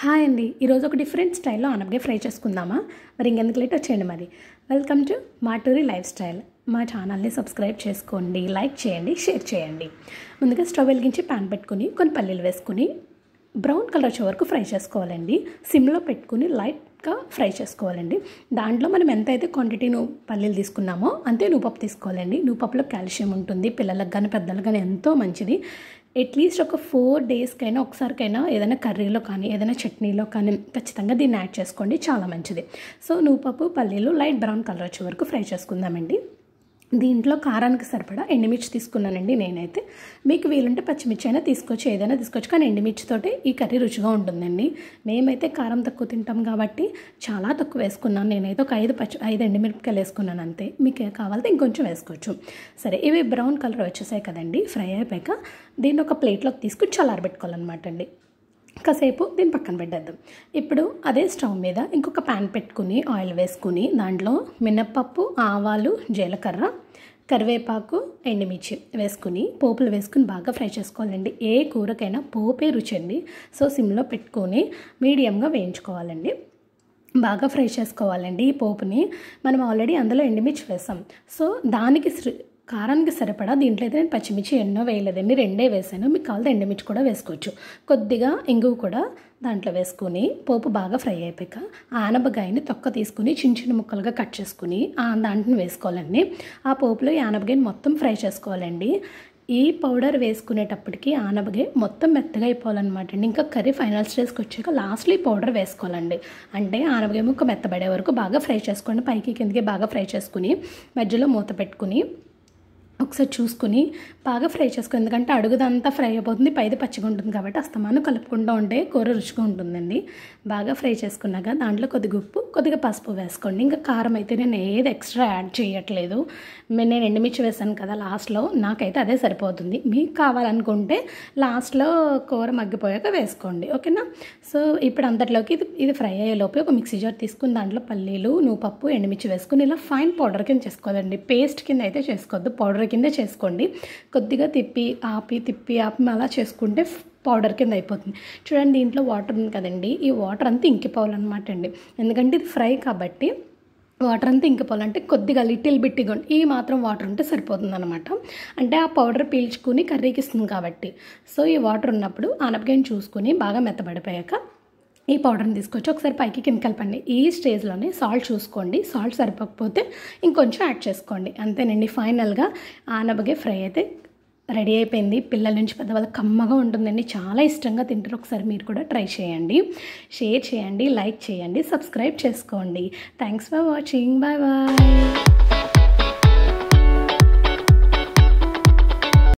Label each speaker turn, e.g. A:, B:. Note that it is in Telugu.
A: హాయ్ అండి, ఈరోజు ఒక డిఫరెంట్ స్టైల్లో ఆనపకాయ ఫ్రై చేసుకుందామా? మరి ఇంకెందుకు లేట్ వచ్చేయండి. మరి welcome to Maturi life style. మా ఛానల్ని సబ్స్క్రైబ్ చేసుకోండి, లైక్ చేయండి, షేర్ చేయండి. ముందుగా స్టవ్ వెలిగించి ప్యాన్ పెట్టుకుని కొన్ని పల్లీలు వేసుకుని బ్రౌన్ కలర్ వచ్చే వరకు ఫ్రై చేసుకోవాలండి. సిమ్లో పెట్టుకుని లైట్గా ఫ్రై చేసుకోవాలండి. దాంట్లో మనం ఎంతైతే క్వాంటిటీ పల్లీలు తీసుకున్నామో అంతే నువ్వుపప్పు తీసుకోవాలండి. నువ్వుపప్పులో కాల్షియం ఉంటుంది, పిల్లలకు కానీ పెద్దలకు కానీ ఎంతో మంచిది. అట్లీస్ట్ ఒక 4 డేస్కైనా ఒకసారికైనా ఏదైనా కర్రీలో కానీ ఏదైనా చట్నీలో కానీ ఖచ్చితంగా దీన్ని యాడ్ చేసుకోండి, చాలా మంచిది. సో నువ్వుపప్పు పల్లీలు లైట్ బ్రౌన్ కలర్ వచ్చే వరకు ఫ్రై చేసుకుందామండి. దీంట్లో కారానికి సరిపడా ఎండుమిర్చి తీసుకున్నానండి నేనైతే. మీకు వీలుంటే పచ్చిమిర్చి అయినా తీసుకోవచ్చు, ఏదైనా తీసుకోవచ్చు, కానీ ఎండుమిర్చితోటి ఈ కర్రీ రుచిగా ఉంటుందండి. మేమైతే కారం తక్కువ తింటాం కాబట్టి చాలా తక్కువ వేసుకున్నాను. నేనైతే ఒక 5 ఎండుమిరపకాయలు వేసుకున్నాను అంతే. మీకు కావాలంటే ఇంకొంచెం వేసుకోవచ్చు. సరే, ఇవి బ్రౌన్ కలర్ వచ్చేసాయి కదండి. ఫ్రై అయిపోయాక దీన్ని ఒక ప్లేట్లోకి తీసుకుని చల్లారబెట్టుకోవాలన్నమాట అండి. కాసేపు దీన్ని పక్కన పెట్టేద్దాం. ఇప్పుడు అదే స్టవ్ మీద ఇంకొక ప్యాన్ పెట్టుకుని ఆయిల్ వేసుకుని దాంట్లో మినప్పప్పు, ఆవాలు, జీలకర్ర, కరివేపాకు, ఎండుమిర్చి వేసుకుని పోపులు వేసుకుని బాగా ఫ్రై చేసుకోవాలండి. ఏ కూరకైనా పోపే రుచి అండి. సో సిమ్లో పెట్టుకొని మీడియంగా వేయించుకోవాలండి. బాగా ఫ్రై చేసుకోవాలండి. ఈ పోపుని మనం ఆల్రెడీ అందులో ఎండుమిర్చి వేసాం. సో దానికి కారానికి సరిపడా దీంట్లో అయితే నేను పచ్చిమిర్చి ఎన్నో వేయలేదండి, 2 వేసాను. మీకు కావాలంటే ఎండుమిర్చి కూడా వేసుకోవచ్చు. కొద్దిగా ఇంగువ కూడా దాంట్లో వేసుకుని పోపు బాగా ఫ్రై అయిపోయాక ఆనపకాయని తొక్క తీసుకుని చిన్న చిన్న ముక్కలుగా కట్ చేసుకుని దాంట్లో వేసుకోవాలండి. ఆ పోపులో ఈ ఆనపకాయని మొత్తం ఫ్రై చేసుకోవాలండి. ఈ పౌడర్ వేసుకునేటప్పటికి ఆనపకాయ మొత్తం మెత్తగా అయిపోవాలన్నమాట అండి. ఇంకా కర్రీ ఫైనల్ స్టేజ్కి వచ్చాక లాస్ట్లో ఈ పౌడర్ వేసుకోవాలండి. అంటే ఆనపకాయ ముక్క మెత్తబడే వరకు బాగా ఫ్రై చేసుకోండి. పైకి కిందకి బాగా ఫ్రై చేసుకుని మధ్యలో మూత పెట్టుకుని ఒకసారి చూసుకుని బాగా ఫ్రై చేసుకోండి. ఎందుకంటే అడుగుదంతా ఫ్రై అయిపోతుంది, పైది పచ్చిగా ఉంటుంది కాబట్టి అస్తమానం కలుపుకుంటూ ఉంటే కూర రుచిగా ఉంటుందండి. బాగా ఫ్రై చేసుకున్నాక దాంట్లో కొద్దిగా ఉప్పు, కొద్దిగా పసుపు వేసుకోండి. ఇంకా కారం అయితే నేను ఏది ఎక్స్ట్రా యాడ్ చేయట్లేదు. నేను ఎండుమిర్చి వేసాను కదా లాస్ట్లో, నాకైతే అదే సరిపోతుంది. మీకు కావాలనుకుంటే లాస్ట్లో కూర మగ్గిపోయాక వేసుకోండి, ఓకేనా? సో ఇప్పుడు అంతట్లోకి ఇది ఫ్రై అయ్యేలోపు ఒక మిక్సీ జార్ తీసుకుని దాంట్లో పల్లీలు, నువ్వుపప్పు, ఎండుమిర్చి వేసుకుని ఇలా ఫైన్ పౌడర్ కింద చేసుకోవాలండి. పేస్ట్ కింద అయితే చేసుకోవద్దు, పౌడర్ కింద చేసుకోండి. కొద్దిగా తిప్పి ఆపి అలా చేసుకుంటే పౌడర్ కింద అయిపోతుంది. చూడండి, దీంట్లో వాటర్ ఉంది కదండి, ఈ వాటర్ అంతా ఇంకిపోవాలన్నమాట అండి. ఎందుకంటే ఇది ఫ్రై కాబట్టి వాటర్ అంతా ఇంకిపోవాలంటే కొద్దిగా లిటిల్ బిట్గా ఈ మాత్రం వాటర్ ఉంటే సరిపోతుంది అనమాట. అంటే ఆ పౌడర్ పీల్చుకుని కర్రీకి ఇస్తుంది కాబట్టి. సో ఈ వాటర్ ఉన్నప్పుడు ఆనపకాయని చూసుకుని బాగా మెత్తబడిపోయాక ఈ పౌడర్ని తీసుకొచ్చి ఒకసారి పైకి కింద కలపండి. ఈ స్టేజ్లోనే సాల్ట్ చూసుకోండి, సాల్ట్ సరిపోకపోతే ఇంకొంచెం యాడ్ చేసుకోండి. అంతేనండి, ఫైనల్గా ఆనపకాయ ఫ్రై అయితే రెడీ అయిపోయింది. పిల్లల నుంచి పెద్దవాళ్ళకి కమ్మగా ఉంటుందండి, చాలా ఇష్టంగా తింటారు. ఒకసారి మీరు కూడా ట్రై చేయండి, షేర్ చేయండి, లైక్ చేయండి, సబ్స్క్రైబ్ చేసుకోండి. Thanks for watching, bye bye.